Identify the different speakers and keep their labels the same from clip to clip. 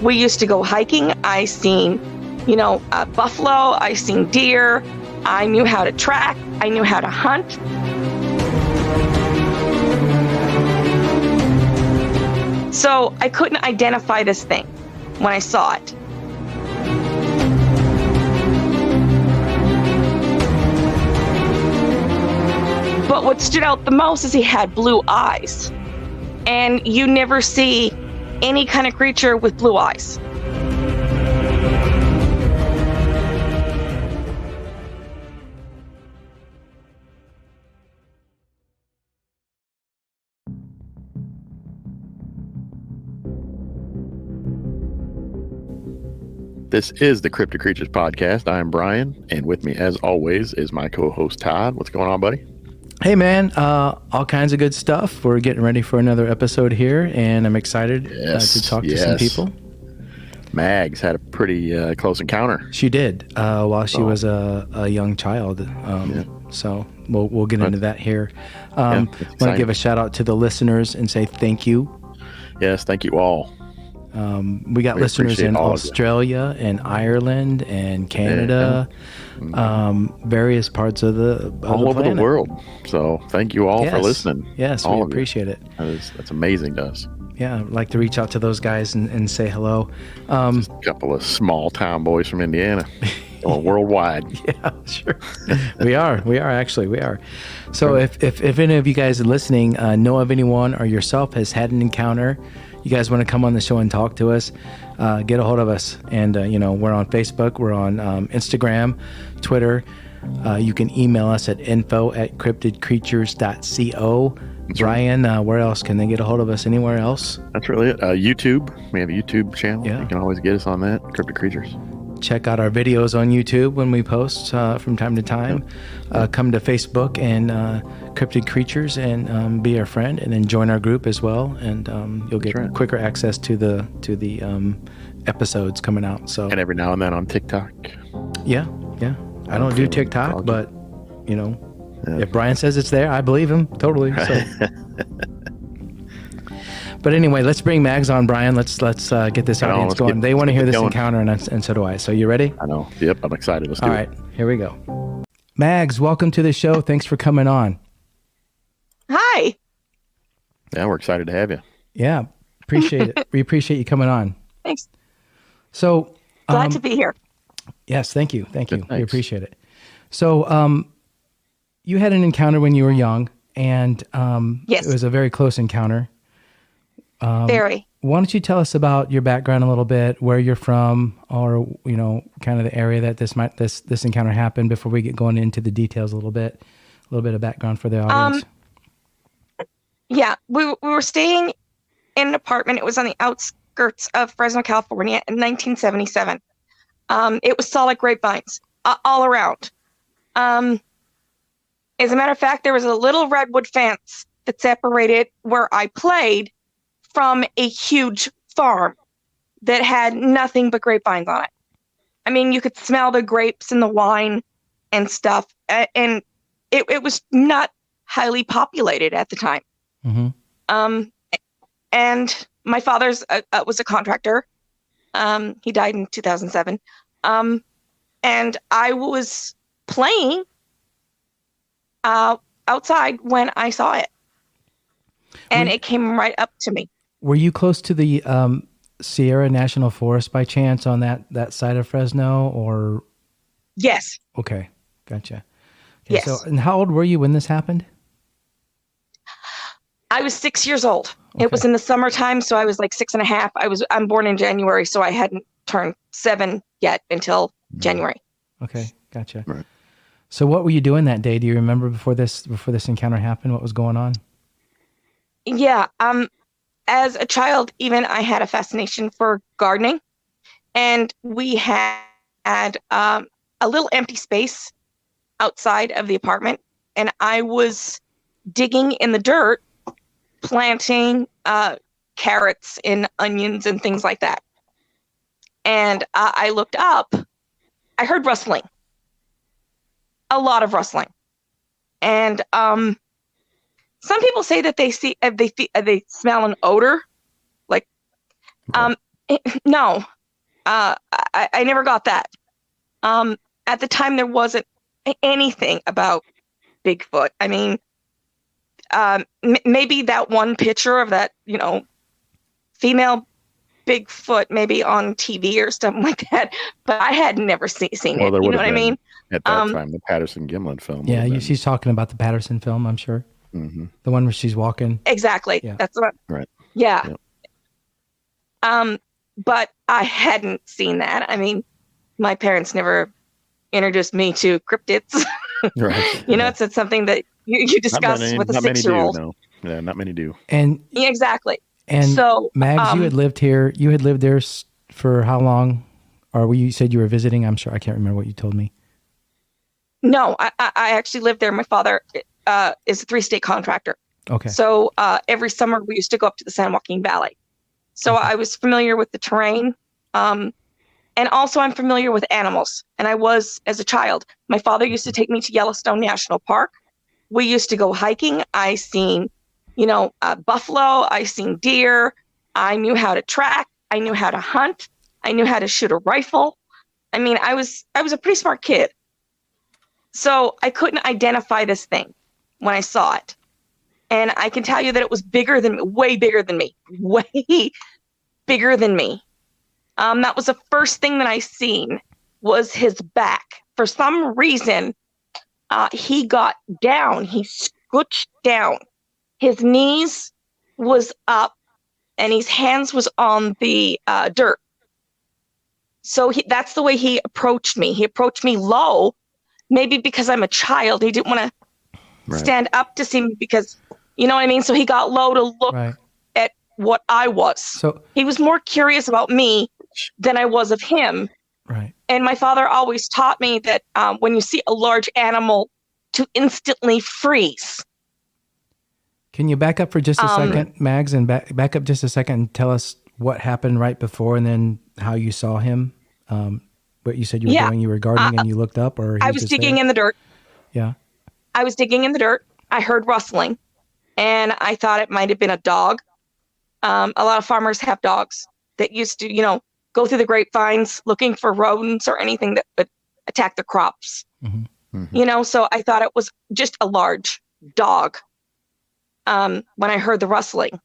Speaker 1: We used to go hiking. I seen, buffalo. I seen deer. I knew how to track. I knew how to hunt. So I couldn't identify this thing when I saw it. But what stood out the most is he had blue eyes. And you never see any kind of creature with blue eyes.
Speaker 2: This is the Cryptic Creatures Podcast. I am Brian, and with me, as always, is my co-host Todd. What's going on, buddy?
Speaker 3: Hey, man. All kinds of good stuff. We're getting ready for another episode here, and I'm excited to talk to some people.
Speaker 2: Mags had a pretty close encounter.
Speaker 3: She did while she was a young child. So we'll get into that here. I want to give a shout out to the listeners and say thank you.
Speaker 2: Yes, thank you all.
Speaker 3: We got listeners in Australia and Ireland and Canada, various parts of the
Speaker 2: all over the world. So thank you all for listening.
Speaker 3: Yes, we appreciate it.
Speaker 2: That's amazing to us.
Speaker 3: Yeah, I'd like to reach out to those guys and say hello.
Speaker 2: Just a couple of small town boys from Indiana. Worldwide.
Speaker 3: Yeah, sure. We are. So if any of you guys are listening, know of anyone or yourself has had an encounter, you guys want to come on the show and talk to us, get a hold of us. And, we're on Facebook, we're on Instagram, Twitter. You can email us at info@cryptidcreatures.co. Brian, where else can they get a hold of us? Anywhere else?
Speaker 2: That's really it. YouTube. We have a YouTube channel.
Speaker 3: Yeah.
Speaker 2: You can always get us on that, Cryptic Creatures.
Speaker 3: Check out our videos on YouTube when we post from time to time. Come to Facebook and Cryptid Creatures and be our friend, and then join our group as well. And you'll get quicker access to the episodes coming out. So
Speaker 2: and every now and then on TikTok.
Speaker 3: Yeah. I don't do TikTok, but if Brian says it's there, I believe him totally. So. But anyway, let's bring Mags on, Brian. Let's get this audience going. They want to hear this encounter, and so do I. So you ready?
Speaker 2: I know. Yep, I'm excited. Let's do it.
Speaker 3: All right, here we go. Mags, welcome to the show. Thanks for coming on.
Speaker 1: Hi.
Speaker 2: Yeah, we're excited to have you.
Speaker 3: Yeah, appreciate it. We appreciate you coming on.
Speaker 1: Thanks.
Speaker 3: So
Speaker 1: glad to be here.
Speaker 3: Yes, thank you. We appreciate it. So you had an encounter when you were young, and
Speaker 1: yes,
Speaker 3: it was a very close encounter.
Speaker 1: Very.
Speaker 3: Why don't you tell us about your background a little bit, where you're from, or kind of the area that this encounter happened, before we get going into the details a little bit of background for the audience.
Speaker 1: Yeah, we were staying in an apartment. It was on the outskirts of Fresno, California, in 1977. It was solid grapevines all around. As a matter of fact, there was a little redwood fence that separated where I played from a huge farm that had nothing but grapevines on it. I mean, you could smell the grapes and the wine and stuff. And it was not highly populated at the time. Mm-hmm. And my father's was a contractor. He died in 2007. And I was playing outside when I saw it. And it came right up to me.
Speaker 3: Were you close to the Sierra National Forest by chance on that side of Fresno, or?
Speaker 1: Yes.
Speaker 3: Okay, gotcha. Okay,
Speaker 1: yes.
Speaker 3: So, and how old were you when this happened?
Speaker 1: I was 6 years old. Okay. It was in the summertime, so I was like 6.5. I'm born in January, so I hadn't turned 7 yet until January.
Speaker 3: Okay, gotcha.
Speaker 2: Right.
Speaker 3: So, what were you doing that day? Do you remember before this encounter happened? What was going on?
Speaker 1: Yeah. As a child, even I had a fascination for gardening, and we had a little empty space outside of the apartment, and I was digging in the dirt, planting carrots and onions and things like that. And I looked up, I heard rustling, a lot of rustling, and some people say that they smell an odor, like, No, I never got that. At the time, there wasn't anything about Bigfoot. I mean, maybe that one picture of that, female Bigfoot, maybe on TV or something like that, but I had never seen
Speaker 2: Well,
Speaker 1: it.
Speaker 2: there
Speaker 1: You
Speaker 2: would
Speaker 1: know
Speaker 2: have
Speaker 1: what I
Speaker 2: been
Speaker 1: mean?
Speaker 2: at that time the Patterson Gimlin film.
Speaker 3: Yeah,
Speaker 2: would have been.
Speaker 3: she's talking about the Patterson film, I'm sure.
Speaker 2: Mm-hmm.
Speaker 3: The one where she's walking.
Speaker 1: Exactly.
Speaker 3: Yeah.
Speaker 1: That's what.
Speaker 2: Right.
Speaker 1: Yeah.
Speaker 2: Yep.
Speaker 1: But I hadn't seen that. I mean, my parents never introduced me to cryptids.
Speaker 2: Right.
Speaker 1: It's something that you discuss with a 6-year-old.
Speaker 2: No. Yeah, not many do.
Speaker 3: And
Speaker 1: Yeah, exactly.
Speaker 3: And
Speaker 1: so,
Speaker 3: Mags, you had lived here. You had lived there for how long? Or you said you were visiting? I'm sure I can't remember what you told me.
Speaker 1: No, I actually lived there. My father is a 3-state contractor.
Speaker 3: Okay.
Speaker 1: So every summer we used to go up to the San Joaquin Valley. So I was familiar with the terrain. And also I'm familiar with animals. And I was as a child. My father used to take me to Yellowstone National Park. We used to go hiking. I seen, buffalo. I seen deer. I knew how to track. I knew how to hunt. I knew how to shoot a rifle. I mean, I was a pretty smart kid. So I couldn't identify this thing when I saw it. And I can tell you that it was bigger than me, way bigger than me, way bigger than me. That was the first thing that I seen was his back. For some reason, he got down. He scooched down. His knees was up and his hands was on the dirt. So that's the way he approached me. He approached me low, maybe because I'm a child. He didn't want to stand up to see me because, you know what I mean? So he got low to look at what I was. So he was more curious about me than I was of him.
Speaker 3: Right.
Speaker 1: And my father always taught me that when you see a large animal, to instantly freeze.
Speaker 3: Can you back up for just a second, Mags, and back up just a second and tell us what happened right before and then how you saw him? What you said you were doing, you were gardening and you looked up, or
Speaker 1: I was digging in the dirt.
Speaker 3: Yeah.
Speaker 1: I was digging in the dirt. I heard rustling and I thought it might have been a dog. A lot of farmers have dogs that used to, go through the grapevines looking for rodents or anything that would attack the crops.
Speaker 3: Mm-hmm.
Speaker 1: Mm-hmm. So I thought it was just a large dog when I heard the rustling.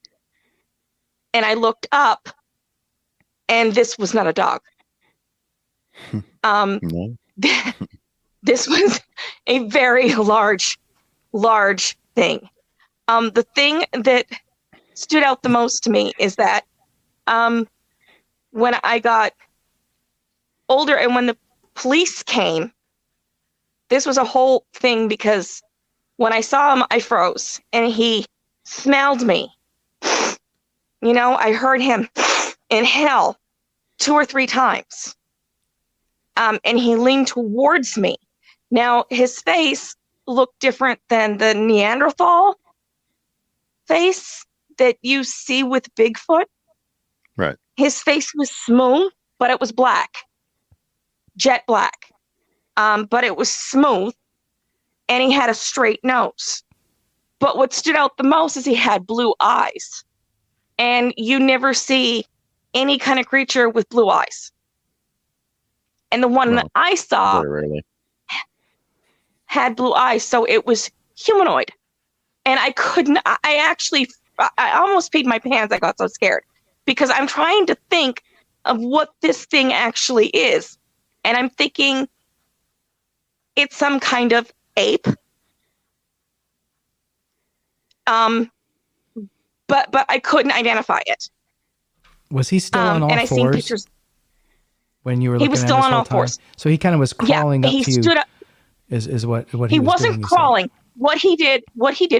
Speaker 1: And I looked up and this was not a dog.
Speaker 2: No.
Speaker 1: This was a very large thing. The thing that stood out the most to me is that when I got older and when the police came, this was a whole thing because when I saw him, I froze and he smelled me. I heard him inhale 2 or 3 times. And he leaned towards me. Now, his face looked different than the Neanderthal face that you see with Bigfoot.
Speaker 2: Right.
Speaker 1: His face was smooth, but it was black. Jet black. But it was smooth. And he had a straight nose. But what stood out the most is he had blue eyes. And you never see any kind of creature with blue eyes. And the one that I saw had blue eyes, so it was humanoid. And I almost peed my pants. I got so scared because I'm trying to think of what this thing actually is. And I'm thinking it's some kind of ape. But I couldn't identify it.
Speaker 3: Was he still on all
Speaker 1: and
Speaker 3: fours?
Speaker 1: I seen pictures.
Speaker 3: When you were looking
Speaker 1: he was
Speaker 3: at
Speaker 1: still
Speaker 3: this
Speaker 1: on
Speaker 3: whole
Speaker 1: all
Speaker 3: time?
Speaker 1: fours.
Speaker 3: So he kind of was crawling up to you.
Speaker 1: He stood up.
Speaker 3: Is what he
Speaker 1: He
Speaker 3: was
Speaker 1: wasn't
Speaker 3: doing,
Speaker 1: crawling. What he did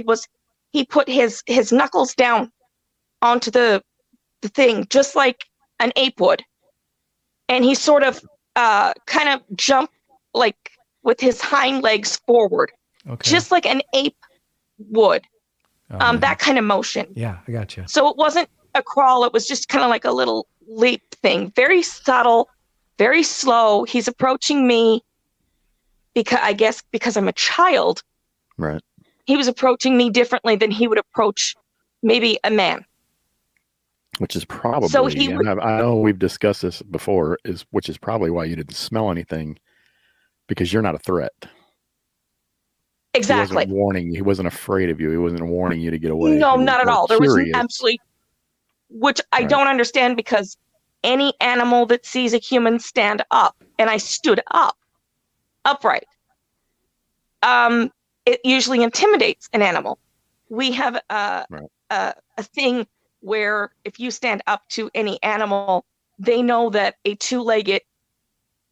Speaker 1: was he put his knuckles down onto the thing, just like an ape would. And he sort of kind of jumped like with his hind legs forward, just like an ape would. That kind of motion.
Speaker 3: Yeah, I got you.
Speaker 1: So it wasn't a crawl. It was just kind of like a little leap thing. Very subtle, very slow. He's approaching me because I'm a child.
Speaker 2: Right.
Speaker 1: He was approaching me differently than he would approach maybe a man.
Speaker 2: Which is probably,
Speaker 1: So he
Speaker 2: and
Speaker 1: would
Speaker 2: I know we've discussed this before, which is probably why you didn't smell anything, because you're not a threat. He wasn't
Speaker 1: exactly.
Speaker 2: warning you. He wasn't afraid of you. He wasn't warning you to get away.
Speaker 1: No,
Speaker 2: He was
Speaker 1: not at
Speaker 2: more
Speaker 1: all. There was
Speaker 2: curious.
Speaker 1: absolutely, which I
Speaker 2: Right.
Speaker 1: don't understand, because any animal that sees a human stand up, and I stood up, upright, it usually intimidates an animal. We have
Speaker 2: Right.
Speaker 1: a thing where if you stand up to any animal, they know that a two-legged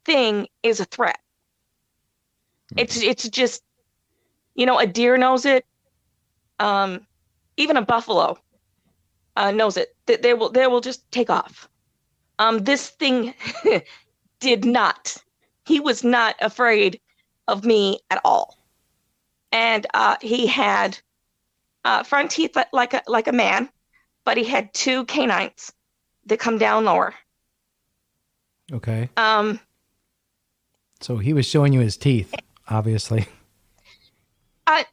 Speaker 1: thing is a threat. It's just, a deer knows it. Even a buffalo knows it. They will just take off. This thing did not. He was not afraid of me at all, and he had front teeth like a man, but he had two canines that come down lower.
Speaker 3: Okay.
Speaker 1: Um,
Speaker 3: So he was showing you his teeth, obviously.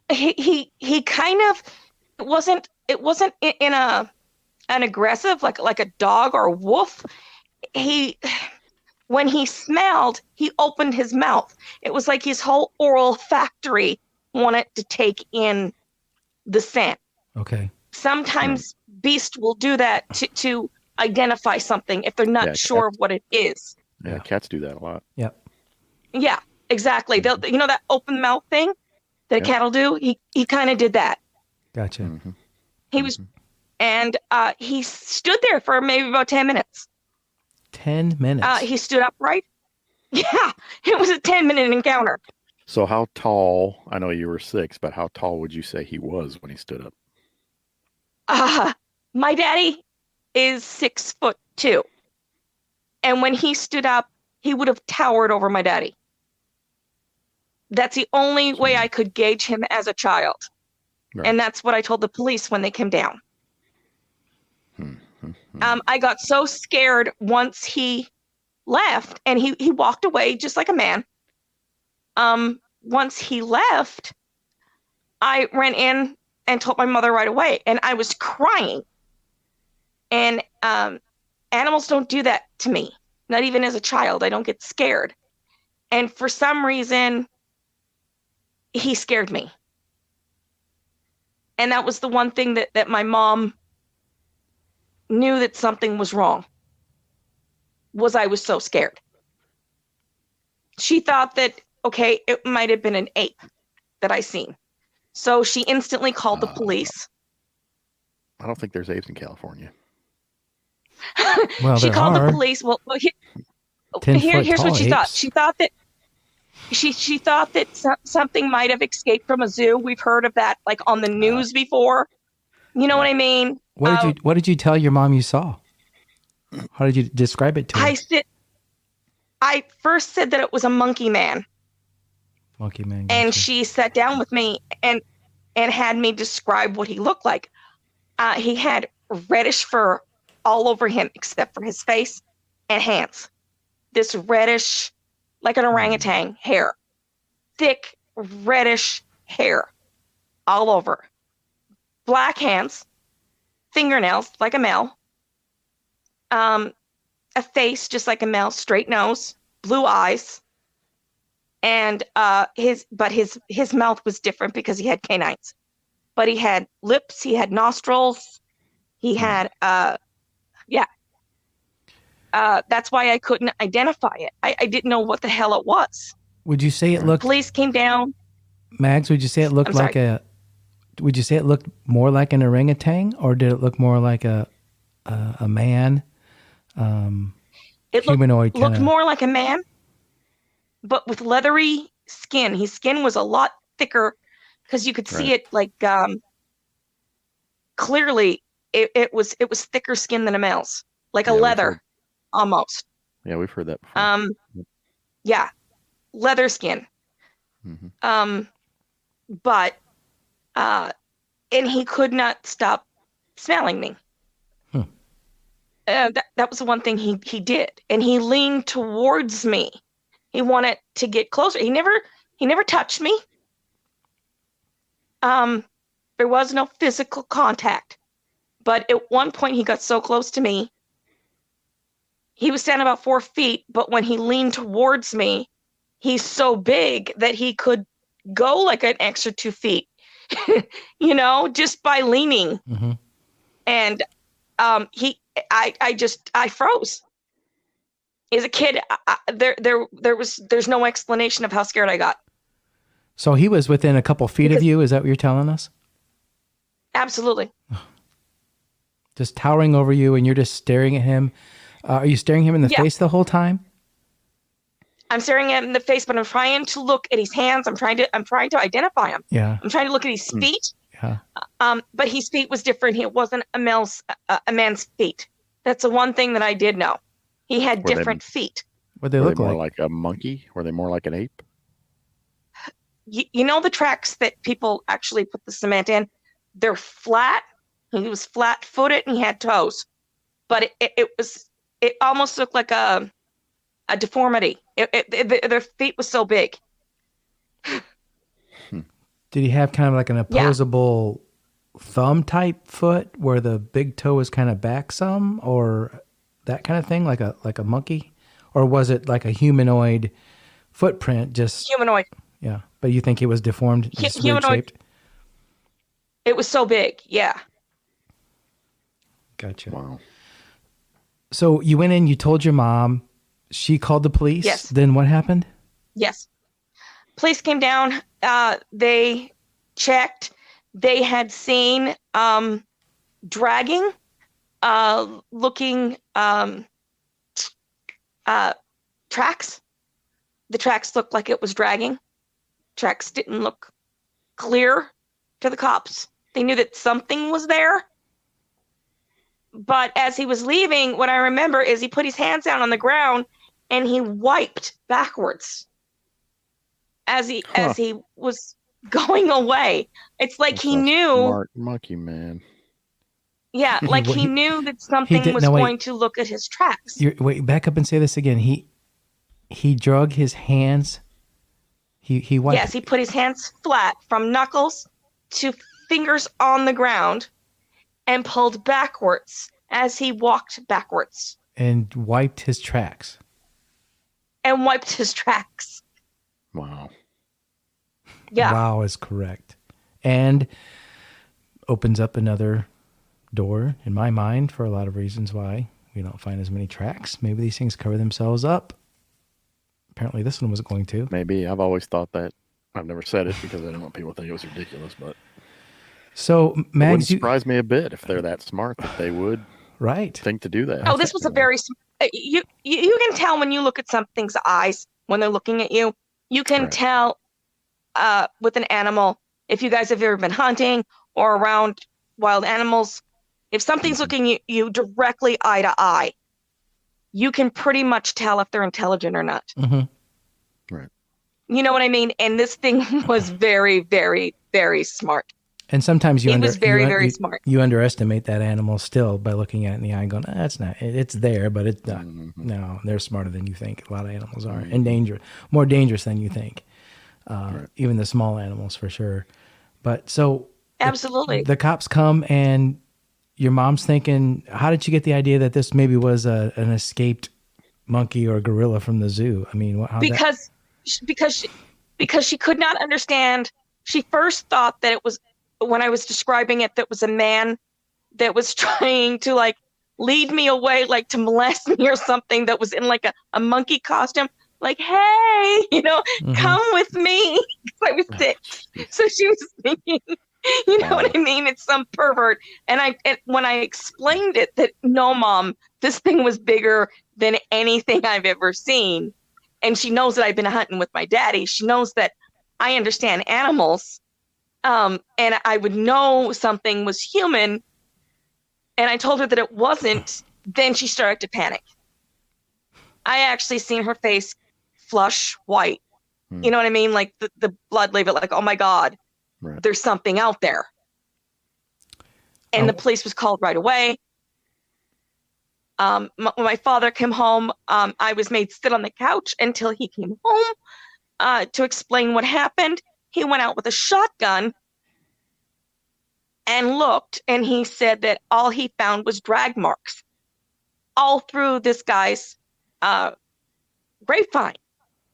Speaker 1: he kind of, it wasn't in an aggressive like a dog or a wolf. When he smelled, he opened his mouth. It was like his whole oral factory wanted to take in the scent.
Speaker 3: Okay.
Speaker 1: Sometimes beasts will do that to identify something if they're not sure of what it is.
Speaker 2: Yeah, cats do that a lot.
Speaker 3: Yep.
Speaker 1: Yeah, exactly. They'll, that open mouth thing that a cat will do. He kind of did that.
Speaker 3: Gotcha.
Speaker 2: Mm-hmm.
Speaker 1: He was, and he stood there for maybe about 10 minutes.
Speaker 3: 10 minutes.
Speaker 1: He stood upright. Yeah, it was a 10-minute encounter.
Speaker 2: So how tall? I know you were 6, but how tall would you say he was when he stood up?
Speaker 1: My daddy is 6'2", and when he stood up, he would have towered over my daddy. That's the only way I could gauge him as a child.
Speaker 2: Right.
Speaker 1: And that's what I told the police when they came down. I got so scared once he left, and he walked away just like a man. Once he left, I ran in and told my mother right away, and I was crying. And animals don't do that to me. Not even as a child. I don't get scared. And for some reason, he scared me. And that was the one thing that my mom knew that something was wrong, was I was so scared. She thought that, okay, it might have been an ape that I seen. So she instantly called the police.
Speaker 2: I don't think there's apes in California.
Speaker 3: Well,
Speaker 1: she
Speaker 3: there
Speaker 1: called
Speaker 3: are.
Speaker 1: the police. Well, here's what she thought. She thought that she thought that something might have escaped from a zoo. We've heard of that, like on the news before. You know what I mean?
Speaker 3: What did you tell your mom you saw? How did you describe it to her?
Speaker 1: I first said that it was a monkey man.
Speaker 3: Monkey man.
Speaker 1: And
Speaker 3: gotcha.
Speaker 1: she sat down with me and had me describe what he looked like. He had reddish fur all over him except for his face and hands. This reddish, like an orangutan hair. Thick, reddish hair all over. Black hands, fingernails like a male. A face just like a male, straight nose, blue eyes. And his mouth was different because he had canines. But he had lips, he had nostrils, he had that's why I couldn't identify it. I didn't know what the hell it was.
Speaker 3: Would you say it looked?
Speaker 1: Police came down.
Speaker 3: Mags, would you say it looked like a? Would you say it looked more like an orangutan, or did it look more like a man?
Speaker 1: It
Speaker 3: humanoid
Speaker 1: looked more like a man, but with leathery skin. His skin was a lot thicker because you could see it like clearly. It was thicker skin than a male's, like a leather almost.
Speaker 2: Yeah, we've heard that before.
Speaker 1: Yeah, leather skin.
Speaker 2: Mm-hmm.
Speaker 1: But and he could not stop smelling me. That was the one thing he did, and he leaned towards me. He wanted to get closer. He never touched me. There was no physical contact, But at one point, he got so close to me. He was standing about 4 feet, but when he leaned towards me, he's so big that he could go like an extra 2 feet, just by leaning.
Speaker 3: Mm-hmm.
Speaker 1: And I froze. As a kid, there's no explanation of how scared I got.
Speaker 3: So he was within a couple feet of you. Is that what you're telling us?
Speaker 1: Absolutely.
Speaker 3: Just towering over you, and you're just staring at him. Are you staring him in the face the whole time?
Speaker 1: I'm staring at him in the face, but I'm trying to look at his hands. I'm trying to identify him.
Speaker 3: Yeah.
Speaker 1: I'm trying to look at his feet.
Speaker 3: Yeah.
Speaker 1: But his feet was different. It wasn't a man's feet. That's the one thing that I did know. He had different feet.
Speaker 3: What they
Speaker 2: Were
Speaker 3: look
Speaker 2: they more
Speaker 3: like?
Speaker 2: like a monkey? Were they more like an ape?
Speaker 1: You know the tracks that people actually put the cement in? They're flat. He was flat-footed and he had toes. But it almost looked like a deformity. Their feet was so big.
Speaker 3: Did he have kind of like an opposable thumb type foot where the big toe was kind of back some, or that kind of thing, like a monkey? Or was it like a humanoid footprint? Just
Speaker 1: humanoid.
Speaker 3: Yeah, but you think it was deformed, just weird shaped?
Speaker 1: It was so big, yeah.
Speaker 3: Gotcha.
Speaker 2: Wow.
Speaker 3: So you went in, you told your mom, she called the police.
Speaker 1: Yes.
Speaker 3: Then what happened?
Speaker 1: Yes. Police came down. They checked. They had seen dragging, looking tracks. The tracks looked like it was dragging. Tracks didn't look clear to the cops. They knew that something was there. But as he was leaving, what I remember is he put his hands down on the ground and he wiped backwards as he was going away. It's like he knew.
Speaker 2: Smart monkey man.
Speaker 1: Yeah, like he knew that something was going to look at his tracks.
Speaker 3: Wait, back up and say this again. He drug his hands. He wiped.
Speaker 1: Yes, he put his hands flat from knuckles to fingers on the ground and pulled backwards as he walked backwards.
Speaker 3: And wiped his tracks.
Speaker 2: Wow.
Speaker 1: Yeah.
Speaker 3: Wow is correct. And opens up another door in my mind for a lot of reasons why we don't find as many tracks. Maybe these things cover themselves up. Apparently this one was going to.
Speaker 2: Maybe. I've always thought that. I've never said it because I didn't want people to think it was ridiculous, but
Speaker 3: so
Speaker 2: it
Speaker 3: Mags,
Speaker 2: wouldn't surprise me a bit if they're that smart that they would think to do that.
Speaker 1: Oh, this was a very you can tell when you look at something's eyes when they're looking at you. You can tell with an animal, if you guys have ever been hunting or around wild animals, if something's looking at you directly eye to eye, you can pretty much tell if they're intelligent or not.
Speaker 3: Mm-hmm.
Speaker 2: Right.
Speaker 1: You know what I mean? And this thing was very, very, very smart.
Speaker 3: And sometimes
Speaker 1: was very smart.
Speaker 3: You underestimate that animal still by looking at it in the eye and going, that's not, it's there, but it's not.
Speaker 2: Mm-hmm.
Speaker 3: No, they're smarter than you think. A lot of animals are, and more dangerous than you think. Even the small animals for sure. But so
Speaker 1: absolutely,
Speaker 3: the cops come and your mom's thinking, how did you get the idea that this maybe was an escaped monkey or gorilla from the zoo? I mean,
Speaker 1: because she could not understand. She first thought that it was, when I was describing it, that was a man that was trying to like lead me away, like to molest me or something, that was in like a monkey costume. Like, hey, come with me. I was sick. So she was thinking, what I mean? It's some pervert. And when I explained it, that no, Mom, this thing was bigger than anything I've ever seen. And she knows that I've been hunting with my daddy. She knows that I understand animals. And I would know something was human. And I told her that it wasn't. Then she started to panic. I actually seen her face flush white. You know what I mean? Like the blood leave it, like, oh my God, there's something out there. And the police was called right away. When my father came home, I was made sit on the couch until he came home to explain what happened. He went out with a shotgun and looked, and he said that all he found was drag marks all through this guy's grapevine.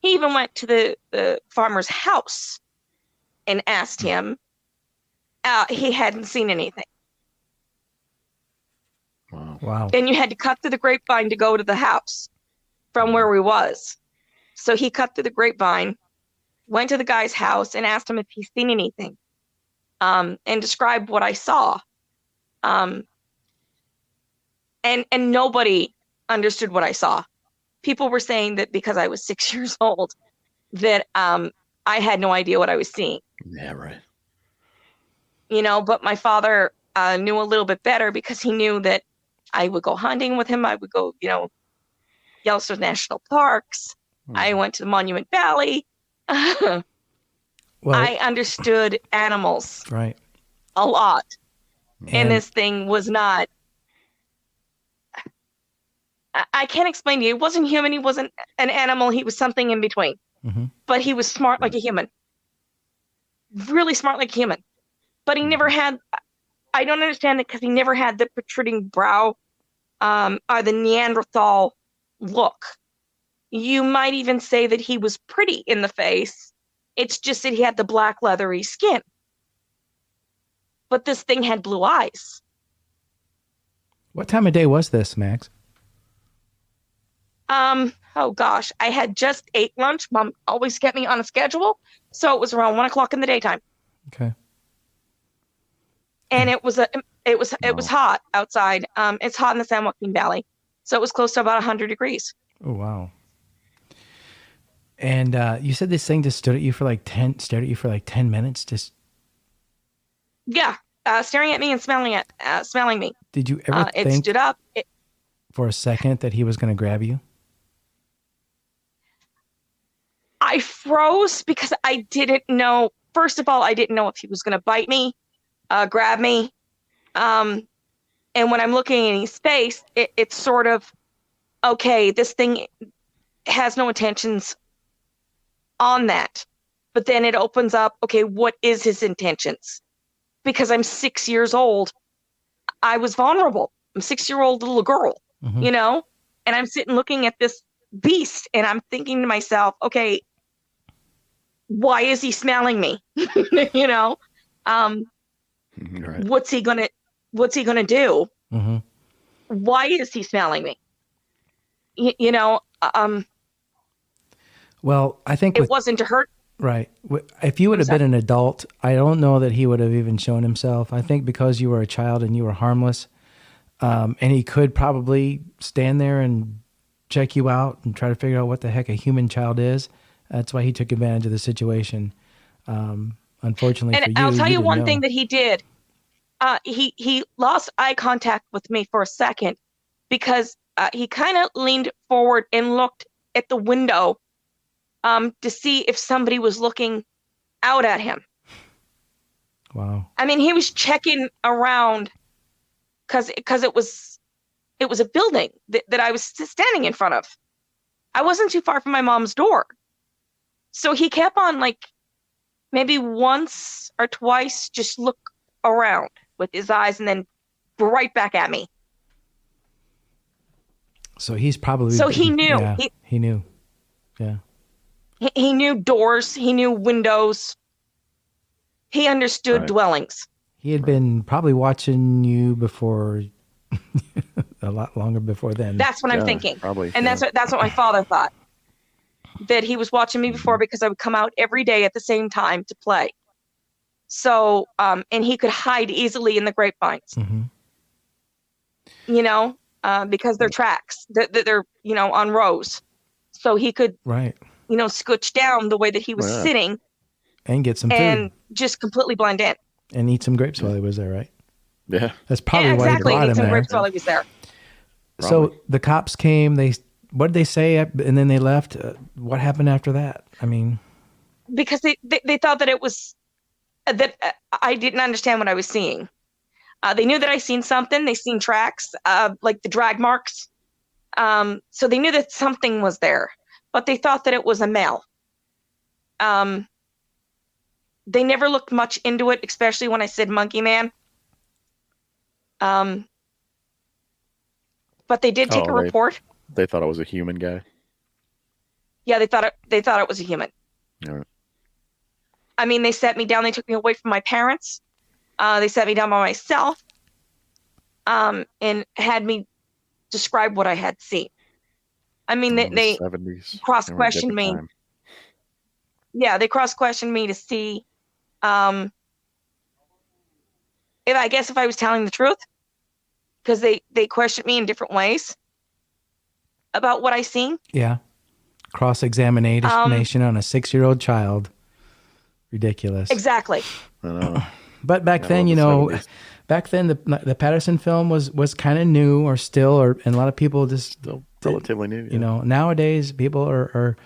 Speaker 1: He even went to the farmer's house and asked him. He hadn't seen anything.
Speaker 3: Wow.
Speaker 1: And you had to cut through the grapevine to go to the house from where we was. So he cut through the grapevine, went to the guy's house, and asked him if he's seen anything, and described what I saw. And nobody understood what I saw. People were saying that because I was 6 years old, that I had no idea what I was seeing.
Speaker 2: Yeah, right.
Speaker 1: But my father knew a little bit better, because he knew that I would go hunting with him. I would go, Yellowstone National Parks. I went to the Monument Valley.
Speaker 3: Well,
Speaker 1: I understood animals
Speaker 3: right.
Speaker 1: a lot.
Speaker 3: And
Speaker 1: And this thing was not, I can't explain to you. It wasn't human. He wasn't an animal. He was something in between. But he was smart like a human. Really smart like a human. But he never had, I don't understand it, because he never had the protruding brow or the Neanderthal look. You might even say that he was pretty in the face. It's just that he had the black leathery skin. But this thing had blue eyes.
Speaker 3: what time of day was this, Max?
Speaker 1: Oh gosh, I had just ate lunch. Mom always kept me on a schedule. So it was around 1 o'clock in the daytime.
Speaker 3: Okay.
Speaker 1: And it was hot outside. It's hot in the San Joaquin Valley. So it was close to about 100 degrees.
Speaker 3: Oh, wow. And you said this thing just stared at you for like 10 minutes. Just
Speaker 1: Yeah. Staring at me and smelling me.
Speaker 3: did you ever
Speaker 1: It
Speaker 3: think
Speaker 1: stood up.
Speaker 3: for a second that he was going to grab you?
Speaker 1: I froze because I didn't know. First of all, I didn't know if he was going to bite me, grab me. And when I'm looking in his face, it's sort of, okay, this thing has no intentions on that. But then it opens up, okay, what is his intentions? Because I'm 6 years old. I was vulnerable. I'm a 6-year-old little girl, and I'm sitting looking at this beast, and I'm thinking to myself, okay, why is he smelling me?
Speaker 2: Right.
Speaker 1: What's he gonna do? Why is he smelling me?
Speaker 3: Well, I think
Speaker 1: it wasn't to hurt.
Speaker 3: Right. If you would have been an adult, I don't know that he would have even shown himself. I think because you were a child and you were harmless, and he could probably stand there and check you out and try to figure out what the heck a human child is. That's why he took advantage of the situation. Unfortunately for you,
Speaker 1: I'll tell you one
Speaker 3: know.
Speaker 1: thing that he did. He lost eye contact with me for a second, because he kind of leaned forward and looked at the window to see if somebody was looking out at him.
Speaker 3: Wow.
Speaker 1: I mean, he was checking around because it was a building that I was standing in front of. I wasn't too far from my mom's door. So he kept on, like, maybe once or twice just look around with his eyes and then right back at me.
Speaker 3: So he's probably...
Speaker 1: So he knew.
Speaker 3: Yeah, he knew. Yeah.
Speaker 1: He knew doors. He knew windows. He understood dwellings.
Speaker 3: He had been probably watching you before, a lot longer before then.
Speaker 1: That's what I'm thinking.
Speaker 2: Probably.
Speaker 1: And that's what my father thought. That he was watching me before, because I would come out every day at the same time to play. So, and he could hide easily in the grapevines. Because they're tracks. They're on rows. So he could, scooch down the way that he was sitting.
Speaker 3: And get some food.
Speaker 1: And just completely blend in.
Speaker 3: And eat some grapes while he was there, right?
Speaker 2: Yeah.
Speaker 3: That's probably why he
Speaker 1: exactly.
Speaker 3: brought him
Speaker 1: some
Speaker 3: there.
Speaker 1: grapes while he was there.
Speaker 3: So the cops came, what did they say? And then they left. What happened after that? I mean,
Speaker 1: because they thought that it was, that I didn't understand what I was seeing. They knew that I seen something. They seen tracks, like the drag marks. So they knew that something was there, but they thought that it was a male. They never looked much into it, especially when I said monkey man. Um, but they did take a
Speaker 2: Oh,
Speaker 1: report.
Speaker 2: they thought it was a human guy.
Speaker 1: Yeah, they thought it was a human.
Speaker 2: All right.
Speaker 1: I mean, they set me down. They took me away from my parents. They set me down by myself, and had me describe what I had seen. I mean,
Speaker 2: In the
Speaker 1: they
Speaker 2: 70s. They were a
Speaker 1: cross-questioned
Speaker 2: different
Speaker 1: me.
Speaker 2: time.
Speaker 1: Yeah, they cross-questioned me to see if I was telling the truth, because they questioned me in different ways about what I seen.
Speaker 3: Yeah. Cross-examination on a 6-year-old child. Ridiculous.
Speaker 1: Exactly.
Speaker 2: I know.
Speaker 3: But back
Speaker 2: Yeah,
Speaker 3: then,
Speaker 2: well, the 70s.
Speaker 3: back then the Patterson film was kind of new, or still, and a lot of people just
Speaker 2: Still relatively new.
Speaker 3: You know, nowadays people are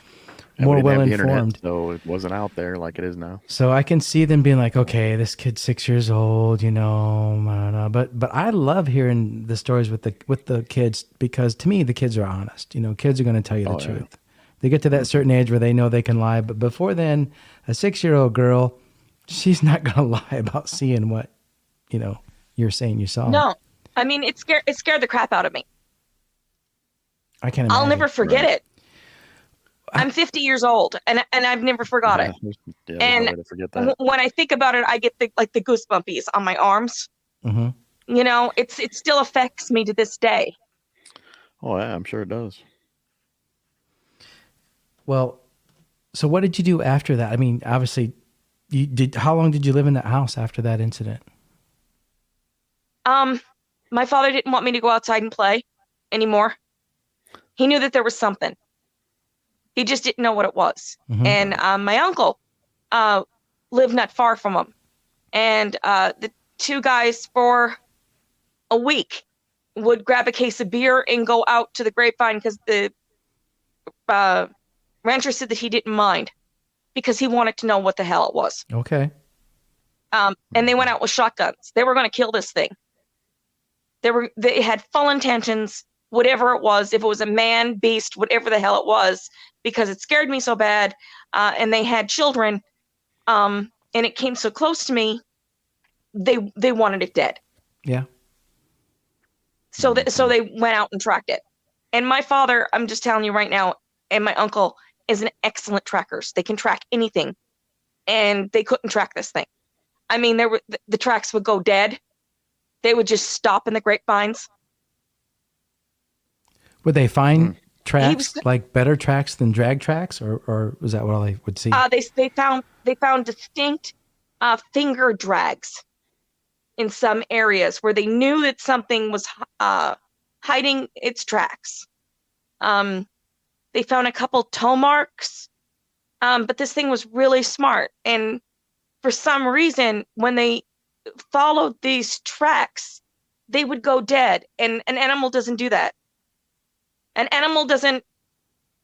Speaker 3: more
Speaker 2: we didn't
Speaker 3: well
Speaker 2: have the internet,
Speaker 3: informed.
Speaker 2: so it wasn't out there like it is now.
Speaker 3: So I can see them being like, okay, this kid's 6 years old, I don't know. But I love hearing the stories with the kids, because to me the kids are honest. Kids are going to tell you the truth. They get to that certain age where they know they can lie, but before then, a 6-year-old girl, she's not going to lie about seeing what you're saying you saw.
Speaker 1: No, I mean, it scared the crap out of me.
Speaker 3: I can't imagine.
Speaker 1: I'll never forget it. I'm 50 years old, and I've never forgot it.
Speaker 2: Yeah,
Speaker 1: And
Speaker 2: no way to forget that.
Speaker 1: when I think about it, I get the goosebumpies on my arms.
Speaker 3: Mm-hmm.
Speaker 1: It still affects me to this day.
Speaker 2: Oh yeah, I'm sure it does.
Speaker 3: Well, so what did you do after that? I mean, obviously, you did. How long did you live in that house after that incident?
Speaker 1: My father didn't want me to go outside and play anymore. He knew that there was something. He just didn't know what it was.
Speaker 3: Mm-hmm.
Speaker 1: And my uncle lived not far from him. And the two guys for a week would grab a case of beer and go out to the grapevine, because the rancher said that he didn't mind, because he wanted to know what the hell it was.
Speaker 3: Okay.
Speaker 1: And they went out with shotguns. They were going to kill this thing. They had full intentions, whatever it was, if it was a man, beast, whatever the hell it was, because it scared me so bad. And they had children, and it came so close to me. They wanted it dead.
Speaker 3: Yeah.
Speaker 1: So they went out and tracked it. And my father, I'm just telling you right now, and my uncle is an excellent trackers. They can track anything, and they couldn't track this thing. I mean, the tracks would go dead. They would just stop in the grapevines.
Speaker 3: Would they find tracks, like better tracks than drag tracks, or was that what they would see?
Speaker 1: They found distinct finger drags in some areas where they knew that something was hiding its tracks. They found a couple toe marks, but this thing was really smart. And for some reason, when they followed these tracks, they would go dead. And an animal doesn't do that. An animal doesn't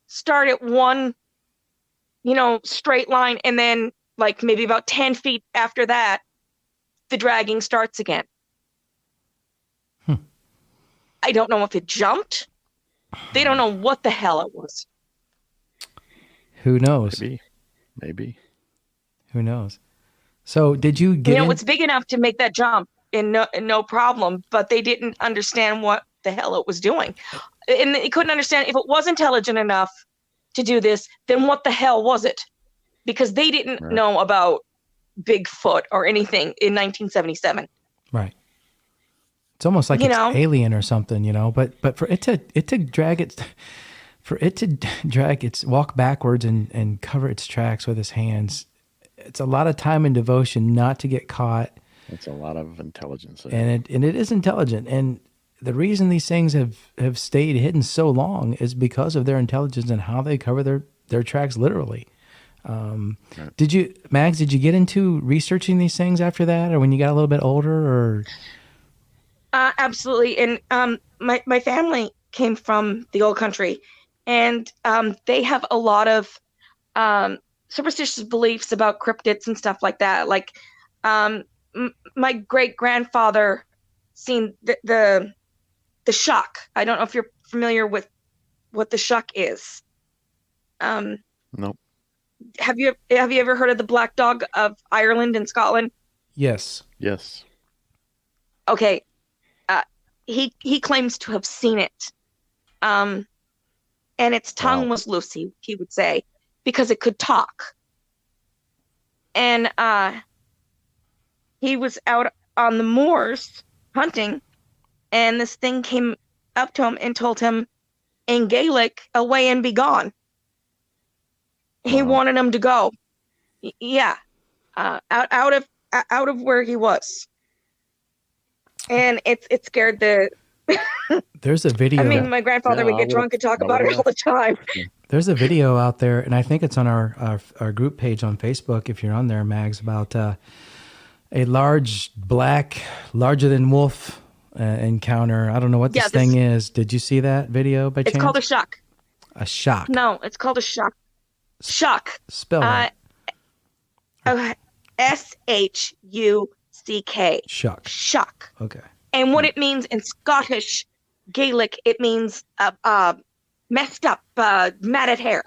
Speaker 1: start at one, straight line, and then like maybe about 10 feet after that, the dragging starts again. I don't know if it jumped. They don't know what the hell it was.
Speaker 3: Who knows?
Speaker 2: Maybe.
Speaker 3: Who knows? So did you get
Speaker 1: it's big enough to make that jump and no problem, but they didn't understand what the hell it was doing. And they couldn't understand, if it was intelligent enough to do this, then what the hell was it? Because they didn't know about Bigfoot or anything in 1977.
Speaker 3: Right. It's almost like it's alien or something, but for it to drag its walk backwards and cover its tracks with its hands, it's a lot of time and devotion not to get caught.
Speaker 2: It's a lot of intelligence.
Speaker 3: And it is intelligent. And the reason these things have stayed hidden so long is because of their intelligence and how they cover their tracks literally. Did you get into researching these things after that, or when you got a little bit older, or?
Speaker 1: Absolutely. And my family came from the old country, and they have a lot of superstitious beliefs about cryptids and stuff like that. Like my great grandfather seen the shuck. I don't know if you're familiar with what the shuck is.
Speaker 2: Nope.
Speaker 1: Have you ever heard of the black dog of Ireland and Scotland?
Speaker 3: Yes.
Speaker 2: Yes.
Speaker 1: Okay. he claims to have seen it. And its tongue was loose, he would say, because it could talk. And he was out on the moors hunting, and this thing came up to him and told him in Gaelic, "Away and be gone." He wanted him to go. Yeah, out of where he was, and it scared the.
Speaker 3: There's a video.
Speaker 1: I mean, my grandfather would get drunk and talk about it all the time.
Speaker 3: There's a video out there, and I think it's on our group page on Facebook, if you're on there, Mags, about a large black, larger than wolf encounter. I don't know what this thing is. Did you see that video by chance?
Speaker 1: It's called a shock.
Speaker 3: A shock.
Speaker 1: No, it's called a shock. Shock.
Speaker 3: Spell that.
Speaker 1: SHUCK.
Speaker 3: Shock.
Speaker 1: Shock.
Speaker 3: Okay.
Speaker 1: And what it means in Scottish Gaelic, it means messed up, matted hair.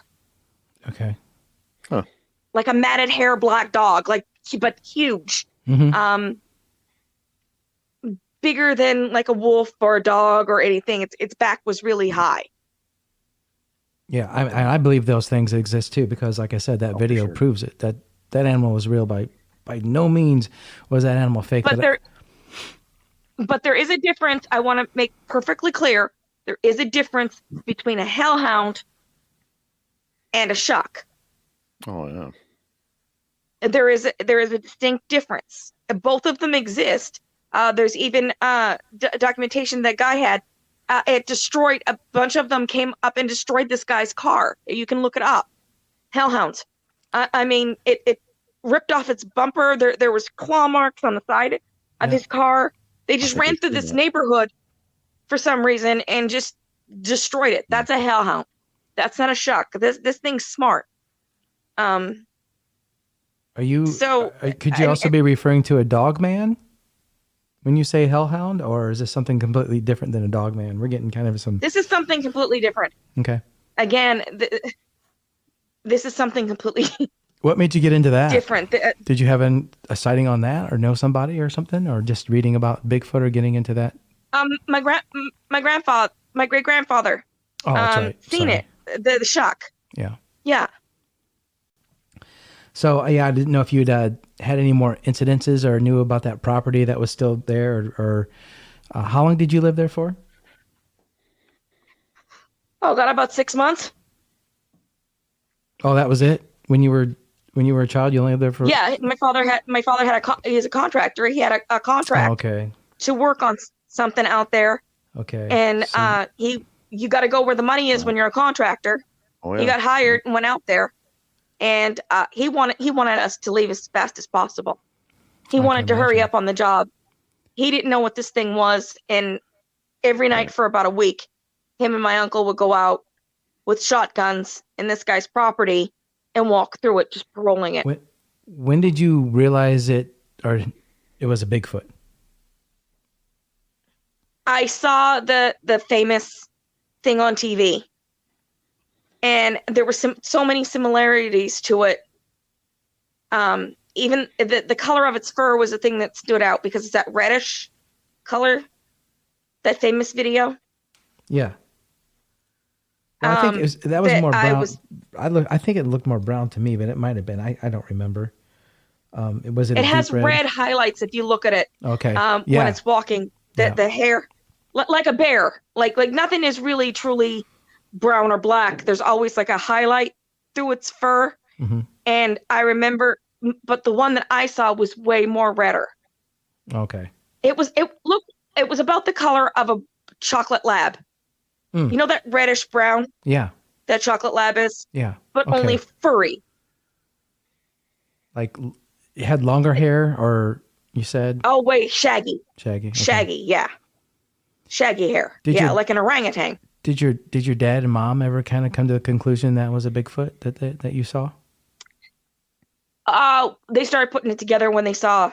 Speaker 3: Okay.
Speaker 2: Huh.
Speaker 1: Like a matted hair black dog, but huge.
Speaker 3: Mm-hmm.
Speaker 1: Bigger than like a wolf or a dog or anything. Its back was really high.
Speaker 3: Yeah, I believe those things exist too, because like I said, that video proves it. That animal was real. By no means was that animal fake.
Speaker 1: But there is a difference. I want to make perfectly clear. There is a difference between a hellhound and a shock.
Speaker 2: Oh yeah.
Speaker 1: There is a distinct difference. Both of them exist. There's even documentation that guy had. It destroyed a bunch of them. Came up and destroyed this guy's car. You can look it up. Hellhounds. I mean, it ripped off its bumper. There was claw marks on the side of his car. They just ran through this neighborhood for some reason and just destroyed it. That's a hellhound. That's not a shock. This thing's smart.
Speaker 3: Are you?
Speaker 1: So
Speaker 3: could you also be referring to a dog man when you say hellhound, or is this something completely different than a dog man? We're getting kind of some.
Speaker 1: This is something completely different.
Speaker 3: Okay.
Speaker 1: Again, this is something completely.
Speaker 3: What made you get into that?
Speaker 1: Different.
Speaker 3: Did you have a sighting on that, or know somebody or something, or just reading about Bigfoot or getting into that?
Speaker 1: My grandfather, my great grandfather.
Speaker 3: Oh, that's right.
Speaker 1: Seen it. The shock.
Speaker 3: Yeah.
Speaker 1: Yeah.
Speaker 3: So I didn't know if you'd had any more incidences or knew about that property that was still there, or how long did you live there for?
Speaker 1: Oh, got about 6 months.
Speaker 3: Oh, that was it. When you were a child, you only lived there for.
Speaker 1: Yeah, my father had he's a contractor. He had a contract. To work on something out there.
Speaker 3: Okay.
Speaker 1: And you got to go where the money is when you're a contractor.
Speaker 2: Oh, yeah.
Speaker 1: He got hired and went out there. And he wanted us to leave as fast as possible. He wanted to hurry up on the job. He didn't know what this thing was, and every night for about a week, him and my uncle would go out with shotguns in this guy's property and walk through it, just paroling it.
Speaker 3: When did you realize it was a Bigfoot?
Speaker 1: I saw the famous thing on TV. And there were so many similarities to it. Even the color of its fur was the thing that stood out, because it's that reddish color. That famous video.
Speaker 3: Yeah. Well, I think that was more brown. I think it looked more brown to me, but it might have been. I don't remember. It
Speaker 1: has red highlights if you look at it.
Speaker 3: Okay.
Speaker 1: When it's walking, the hair, like a bear. Like nothing is really truly brown or black. There's always like a highlight through its fur.
Speaker 3: Mm-hmm.
Speaker 1: And I remember, but the one that I saw was way more redder.
Speaker 3: Okay.
Speaker 1: It was about the color of a chocolate lab. You know that reddish brown?
Speaker 3: Yeah.
Speaker 1: That chocolate lab is?
Speaker 3: Yeah.
Speaker 1: But only furry.
Speaker 3: Like it had longer hair, or you said?
Speaker 1: Oh wait, shaggy.
Speaker 3: Shaggy. Okay.
Speaker 1: Shaggy, yeah. Shaggy hair. Like an orangutan. Did
Speaker 3: your dad and mom ever kind of come to the conclusion that was a Bigfoot that you saw?
Speaker 1: They started putting it together when they saw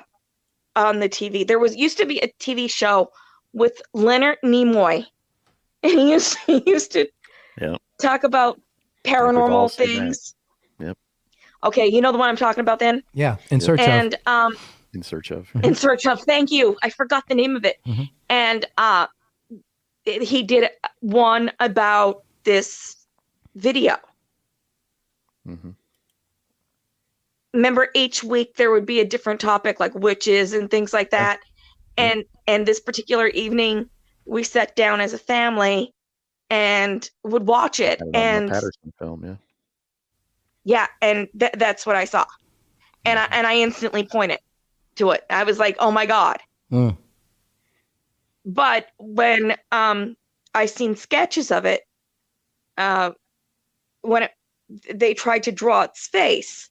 Speaker 1: on the TV. There used to be a TV show with Leonard Nimoy, and he used to talk about paranormal things.
Speaker 2: Yep.
Speaker 1: Okay, you know the one I'm talking about then?
Speaker 3: Yeah, In Search of.
Speaker 1: And
Speaker 2: In Search of.
Speaker 1: In Search of. Thank you. I forgot the name of it.
Speaker 3: Mhm.
Speaker 1: And he did one about this video.
Speaker 2: Mm-hmm.
Speaker 1: Remember, each week there would be a different topic, like witches and things like that.
Speaker 2: Yeah.
Speaker 1: And this particular evening, we sat down as a family and would watch it.
Speaker 2: Had it on
Speaker 1: And
Speaker 2: the Patterson film, yeah.
Speaker 1: yeah, and that's what I saw. And I instantly pointed to it. I was like, oh my God.
Speaker 3: Mm.
Speaker 1: But when I seen sketches of it, when they tried to draw its face,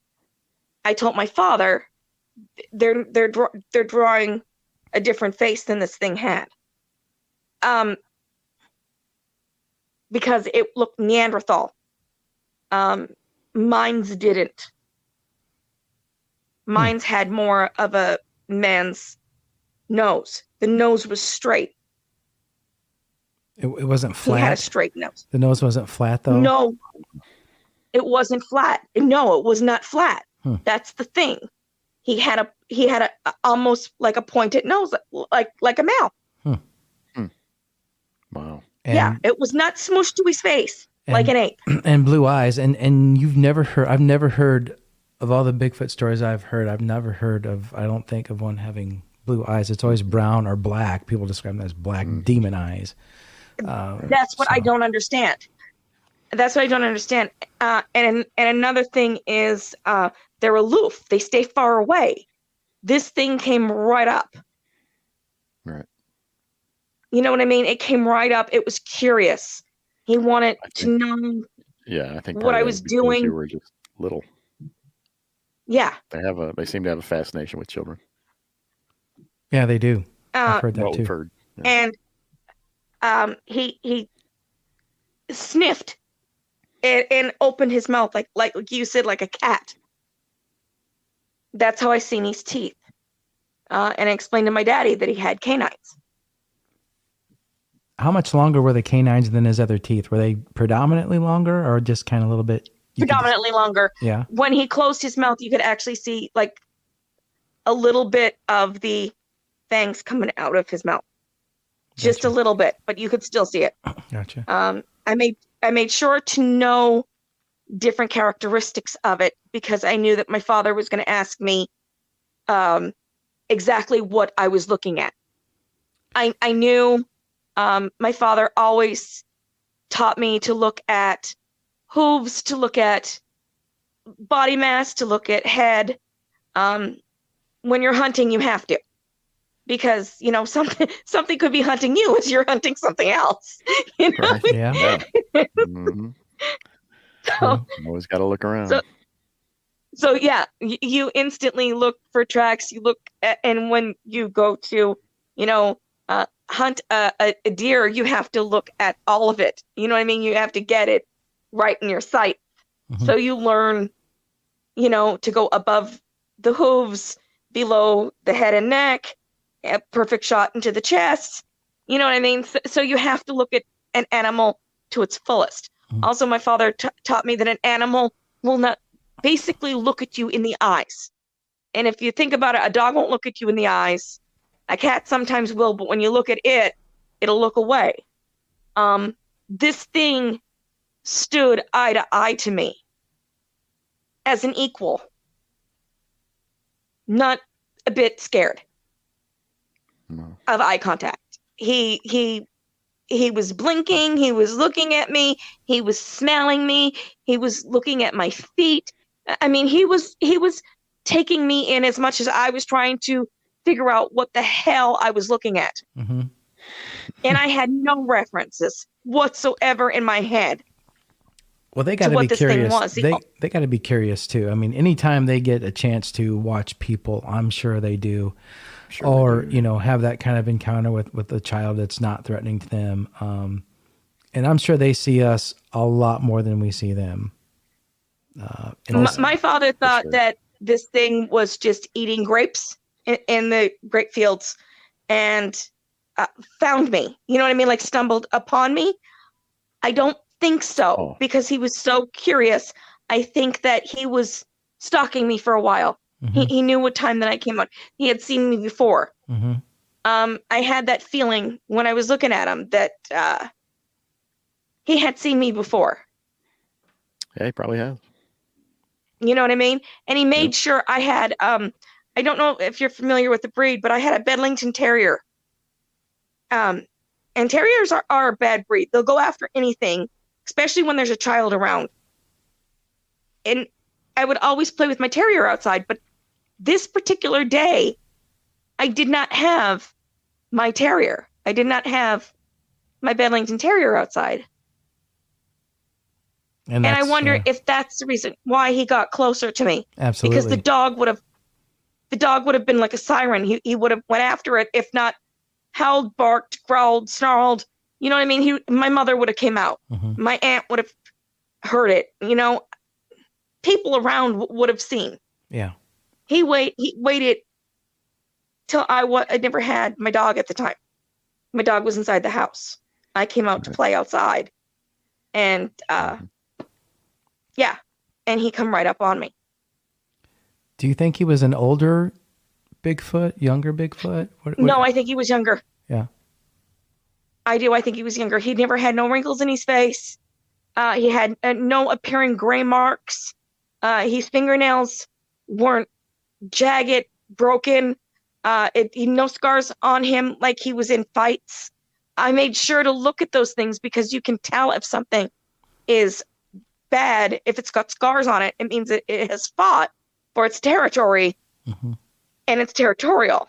Speaker 1: I told my father, they're drawing a different face than this thing had. Because it looked Neanderthal. Mine's didn't. Mine's had more of a man's nose. The nose was straight.
Speaker 3: It wasn't flat.
Speaker 1: He had a straight nose.
Speaker 3: The nose wasn't flat, though?
Speaker 1: No, it wasn't flat. No, it was not flat. That's the thing. He had a almost like a pointed nose, like a mouth.
Speaker 2: Wow.
Speaker 3: And,
Speaker 1: yeah, it was not smooshed to his face like an ape.
Speaker 3: And blue eyes. And you've never heard, I've never heard of all the Bigfoot stories I've heard, I've never heard of, I don't think of one having blue eyes. It's always brown or black. People describe them as black demon eyes.
Speaker 1: That's what I don't understand. That's what I don't understand. And another thing is they're aloof. They stay far away. This thing came right up.
Speaker 2: Right.
Speaker 1: You know what I mean? It came right up. It was curious. He wanted to know.
Speaker 2: Yeah, I think
Speaker 1: what I was doing.
Speaker 2: They were just little.
Speaker 1: Yeah.
Speaker 2: They seem to have a fascination with children.
Speaker 3: Yeah, they do. I've heard that
Speaker 2: well,
Speaker 3: too.
Speaker 2: Heard, yeah.
Speaker 1: And he sniffed and opened his mouth like you said, like a cat. That's how I seen his teeth. And I explained to my daddy that he had canines.
Speaker 3: How much longer were the canines than his other teeth? Were they predominantly longer or just kind of a little bit?
Speaker 1: Predominantly longer.
Speaker 3: Yeah.
Speaker 1: When he closed his mouth, you could actually see like a little bit of the fangs coming out of his mouth. Just a little bit, but you could still see it.
Speaker 3: Gotcha.
Speaker 1: I made sure to know different characteristics of it because I knew that my father was going to ask me exactly what I was looking at. I knew my father always taught me to look at hooves, to look at body mass, to look at head. When you're hunting, you have to. Because, you know, something could be hunting you as you're hunting something else. You know?
Speaker 2: Right. Yeah. Mm-hmm.
Speaker 1: So,
Speaker 2: always got to look around.
Speaker 1: So yeah, you instantly look for tracks. You look at, and when you go to, you know, hunt a deer, you have to look at all of it. You know what I mean? You have to get it right in your sight. Mm-hmm. So you learn, you know, to go above the hooves, below the head and neck, a perfect shot into the chest. You know what I mean? So you have to look at an animal to its fullest. Mm-hmm. Also, my father taught me that an animal will not basically look at you in the eyes. And if you think about it, a dog won't look at you in the eyes. A cat sometimes will, but when you look at it, it'll look away. This thing stood eye to eye to me as an equal, not a bit scared of eye contact. He was blinking. He was looking at me. He was smelling me. He was looking at my feet. I mean, he was taking me in as much as I was trying to figure out what the hell I was looking at. Mm-hmm. And I had no references whatsoever in my head.
Speaker 3: Well, they got to be curious. They got to be curious too. I mean, anytime they get a chance to watch people, I'm sure they do. Sure or, you know, have that kind of encounter with a child that's not threatening to them. And I'm sure they see us a lot more than we see them.
Speaker 1: My father thought that this thing was just eating grapes in the grape fields and found me. You know what I mean? Like stumbled upon me. I don't think so because he was so curious. I think that he was stalking me for a while.
Speaker 3: Mm-hmm.
Speaker 1: He knew what time the night came out. He had seen me before.
Speaker 3: Mm-hmm.
Speaker 1: I had that feeling when I was looking at him that he had seen me before.
Speaker 2: Yeah, he probably has.
Speaker 1: You know what I mean? And he made sure I had, I don't know if you're familiar with the breed, but I had a Bedlington Terrier. And terriers are a bad breed. They'll go after anything, especially when there's a child around. And I would always play with my terrier outside, but this particular day, I did not have my terrier. I did not have my Bedlington Terrier outside. And I wonder if that's the reason why he got closer to me.
Speaker 3: Absolutely.
Speaker 1: Because the dog would have been like a siren. He would have went after it, if not howled, barked, growled, snarled. You know what I mean? My mother would have came out.
Speaker 3: Mm-hmm.
Speaker 1: My aunt would have heard it. You know, people around would have seen.
Speaker 3: Yeah.
Speaker 1: He waited till I never had my dog at the time. My dog was inside the house. I came out to play outside, and and he come right up on me.
Speaker 3: Do you think he was an older Bigfoot, younger Bigfoot?
Speaker 1: No, I think he was younger.
Speaker 3: Yeah.
Speaker 1: I do. I think he was younger. He never had no wrinkles in his face. He had no appearing gray marks. His fingernails weren't jagged, broken. No scars on him like he was in fights. I made sure to look at those things because you can tell if something is bad. If it's got scars on it, it means it has fought for its territory,
Speaker 3: mm-hmm.
Speaker 1: and it's territorial.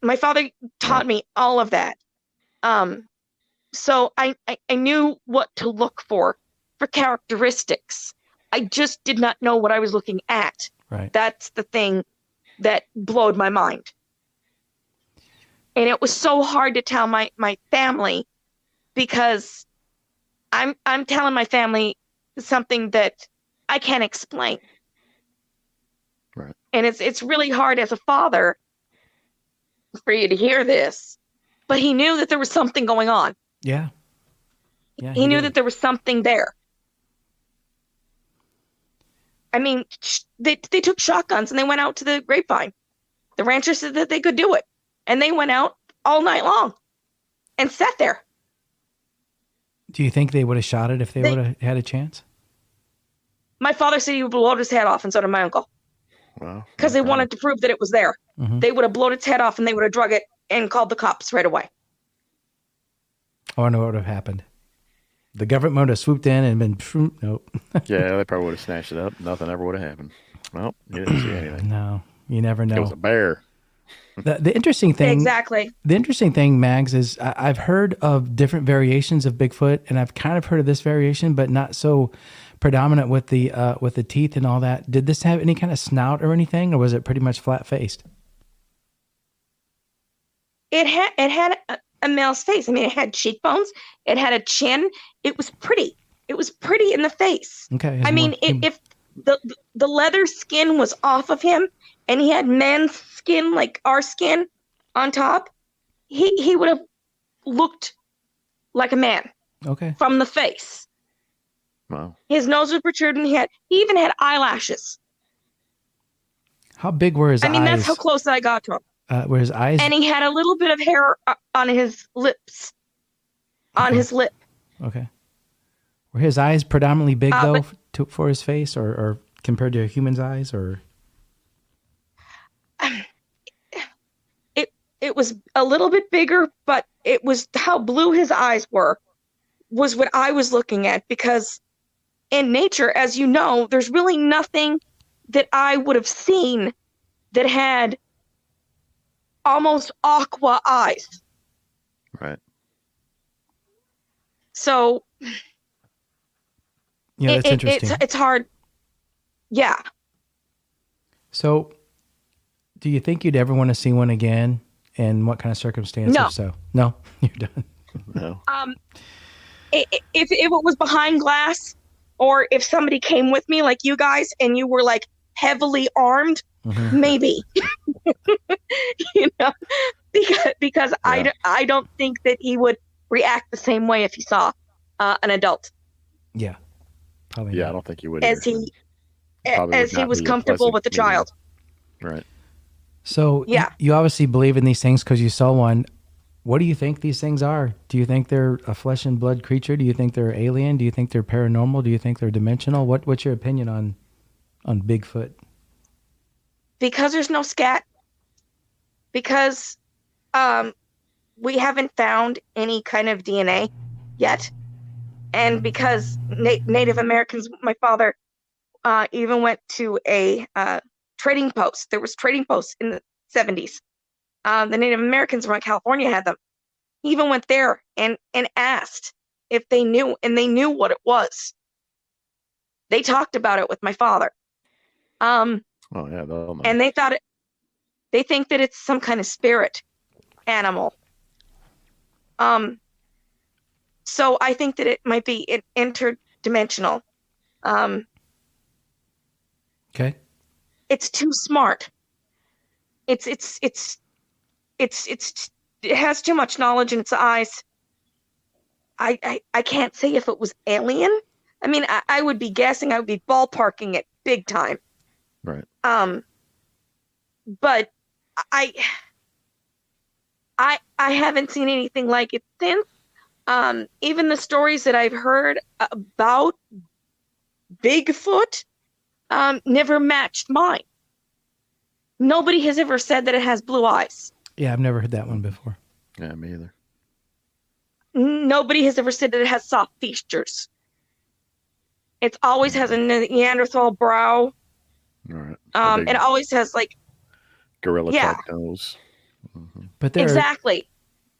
Speaker 1: My father taught me all of that. So I knew what to look for characteristics. I just did not know what I was looking at.
Speaker 3: Right.
Speaker 1: That's the thing that blowed my mind. And it was so hard to tell my family because I'm telling my family something that I can't explain.
Speaker 2: Right.
Speaker 1: And it's really hard as a father for you to hear this, but he knew that there was something going on.
Speaker 3: Yeah.
Speaker 1: He knew that there was something there. I mean, they took shotguns and they went out to the grapevine. The rancher said that they could do it. And they went out all night long and sat there.
Speaker 3: Do you think they would have shot it if they would have had a chance?
Speaker 1: My father said he would blow his head off, and so did my uncle.
Speaker 2: Wow.
Speaker 1: Because they wanted to prove that it was there.
Speaker 3: Mm-hmm.
Speaker 1: They would have blown its head off and they would have drug it and called the cops right away.
Speaker 3: I wonder what would have happened. The government would have swooped in and been, nope.
Speaker 2: Yeah, they probably would have snatched it up. Nothing ever would have happened. Well, you didn't see anything.
Speaker 3: No, you never know.
Speaker 2: It was a bear.
Speaker 3: The interesting thing,
Speaker 1: exactly.
Speaker 3: The interesting thing, Mags, is I've heard of different variations of Bigfoot, and I've kind of heard of this variation, but not so predominant with the teeth and all that. Did this have any kind of snout or anything, or was it pretty much flat faced?
Speaker 1: It had a male's face. I mean, it had cheekbones. It had a chin. It was pretty. It was pretty in the face.
Speaker 3: Okay.
Speaker 1: I mean, if the leather skin was off of him, and he had man's skin, like our skin, on top, he would have looked like a man.
Speaker 3: Okay.
Speaker 1: From the face.
Speaker 2: Wow.
Speaker 1: His nose was protruding. He even had eyelashes.
Speaker 3: How big were his eyes?
Speaker 1: I mean, that's how close I got to him.
Speaker 3: Were his eyes?
Speaker 1: And he had a little bit of hair on his lips. On his lip.
Speaker 3: Okay. Were his eyes predominantly big, though, for his face, or compared to a human's eyes, or?
Speaker 1: It was a little bit bigger, but it was how blue his eyes was what I was looking at, because in nature, as you know, there's really nothing that I would have seen that had almost aqua eyes.
Speaker 2: Right.
Speaker 1: So
Speaker 3: yeah, that's interesting.
Speaker 1: It's hard. Yeah.
Speaker 3: So do you think you'd ever want to see one again? And what kind of circumstances?
Speaker 1: No.
Speaker 3: So no, you're done.
Speaker 2: No.
Speaker 1: If it was behind glass, or if somebody came with me like you guys and you were like heavily armed,
Speaker 3: mm-hmm.
Speaker 1: maybe. You know, because yeah. I don't think that he would react the same way if he saw an adult.
Speaker 3: Yeah, probably.
Speaker 2: Yeah,
Speaker 3: not.
Speaker 2: I don't think he would.
Speaker 1: As he
Speaker 2: probably
Speaker 1: as
Speaker 2: would
Speaker 1: he
Speaker 2: not
Speaker 1: was
Speaker 2: be a
Speaker 1: comfortable
Speaker 2: pleasant
Speaker 1: with the
Speaker 2: meeting.
Speaker 1: child.
Speaker 2: Right.
Speaker 3: So
Speaker 1: Yeah.
Speaker 3: you obviously believe in these things because you saw one. What do you think these things are? Do you think they're a flesh and blood creature? Do you think they're alien? Do you think they're paranormal? Do you think they're dimensional? What's your opinion on Bigfoot?
Speaker 1: Because there's no scat, because we haven't found any kind of DNA yet, and because Native Americans, my father even went to a trading post. There was trading posts in the 70s. The Native Americans around California had them. He even went there and asked if they knew, and they knew what it was. They talked about it with my father.
Speaker 2: Oh yeah, they'll know.
Speaker 1: And they think that it's some kind of spirit animal. So I think that it might be interdimensional.
Speaker 3: Okay.
Speaker 1: It's too smart. It has too much knowledge in its eyes. I can't say if it was alien. I mean, I would be guessing. I would be ballparking it big time.
Speaker 2: Right.
Speaker 1: But I haven't seen anything like it since. Even the stories that I've heard about Bigfoot never matched mine. Nobody has ever said that it has blue eyes.
Speaker 3: Yeah, I've never heard that one before.
Speaker 2: Yeah, me either.
Speaker 1: Nobody has ever said that it has soft features. It always has a Neanderthal brow.
Speaker 2: All right.
Speaker 1: It always has like
Speaker 2: gorilla type nose. Mm-hmm.
Speaker 3: But
Speaker 1: exactly.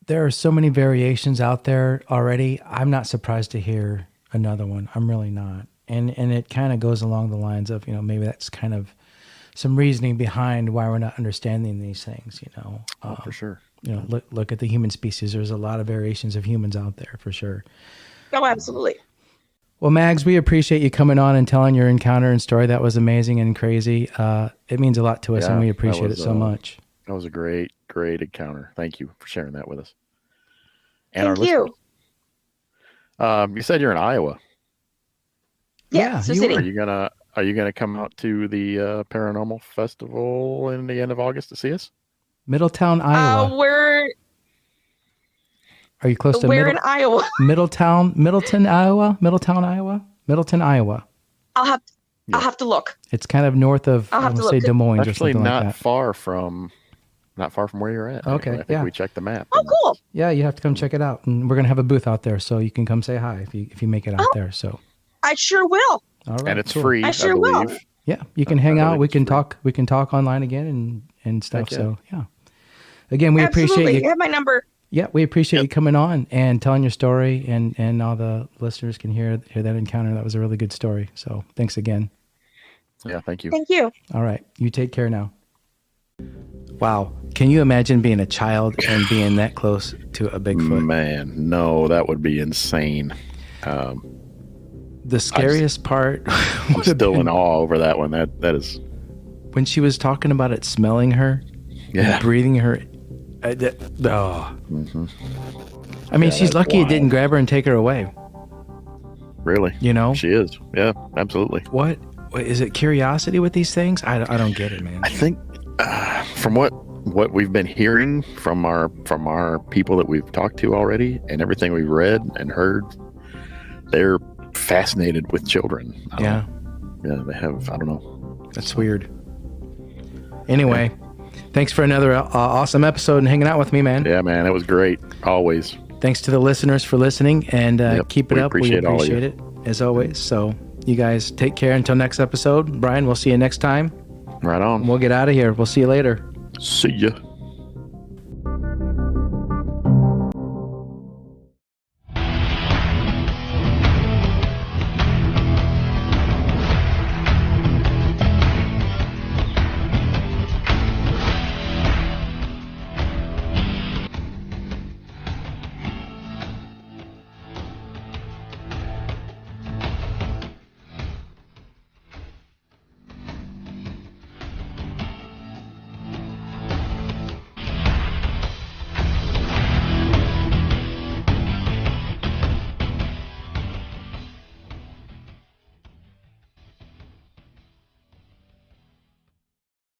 Speaker 3: There are so many variations out there already. I'm not surprised to hear another one. I'm really not. And it kind of goes along the lines of, maybe that's kind of some reasoning behind why we're not understanding these things,
Speaker 2: for sure.
Speaker 3: Look at the human species. There's a lot of variations of humans out there for sure.
Speaker 1: Oh, absolutely.
Speaker 3: Well, Mags, we appreciate you coming on and telling your encounter and story. That was amazing and crazy. It means a lot to us, and we appreciate it so much.
Speaker 2: That was a great encounter. Thank you for sharing that with us. And
Speaker 1: Thank you.
Speaker 2: You said you're in Iowa.
Speaker 1: Yeah,
Speaker 3: you
Speaker 1: city.
Speaker 2: Are you gonna come out to the Paranormal Festival in the end of August to see us?
Speaker 3: Middletown, Iowa. Are you close to
Speaker 1: in Iowa?
Speaker 3: Middleton, Iowa.
Speaker 1: I'll have to look.
Speaker 3: It's kind of north of say Des Moines or something like that.
Speaker 2: Not far from where you're at.
Speaker 3: Okay,
Speaker 2: I think we checked the map.
Speaker 1: Oh, cool.
Speaker 3: Yeah, you have to come check it out, and we're gonna have a booth out there, so you can come say hi if you make it out there. So
Speaker 1: I sure will.
Speaker 3: All right,
Speaker 2: and it's free.
Speaker 1: I sure will.
Speaker 3: Yeah, you can hang out. We can talk. We can talk online again and stuff. Yeah. So yeah. Again, we appreciate you.
Speaker 1: You have my number.
Speaker 3: Yeah, we appreciate you coming on and telling your story, and all the listeners can hear that encounter. That was a really good story. So thanks again.
Speaker 2: Yeah, thank you.
Speaker 1: Thank you.
Speaker 3: All right, you take care now. Wow, can you imagine being a child and being that close to a Bigfoot?
Speaker 2: Man, no, that would be insane.
Speaker 3: The scariest part.
Speaker 2: I'm still in awe over that one. That is
Speaker 3: when she was talking about it smelling her, breathing her.
Speaker 2: Mm-hmm.
Speaker 3: I mean, she's lucky it didn't grab her and take her away.
Speaker 2: Really? She is. Yeah, absolutely.
Speaker 3: What is it? Curiosity with these things? I don't get it, man.
Speaker 2: I think from what we've been hearing from our people that we've talked to already, and everything we've read and heard, they're fascinated with children.
Speaker 3: Yeah,
Speaker 2: they have. I don't know.
Speaker 3: That's weird. Anyway. Thanks for another awesome episode and hanging out with me, man.
Speaker 2: Yeah, man. It was great. Always.
Speaker 3: Thanks to the listeners for listening, and keep it up. We appreciate it, as always. So you guys take care until next episode. Brian, we'll see you next time.
Speaker 2: Right on.
Speaker 3: We'll get out of here. We'll see you later.
Speaker 2: See ya.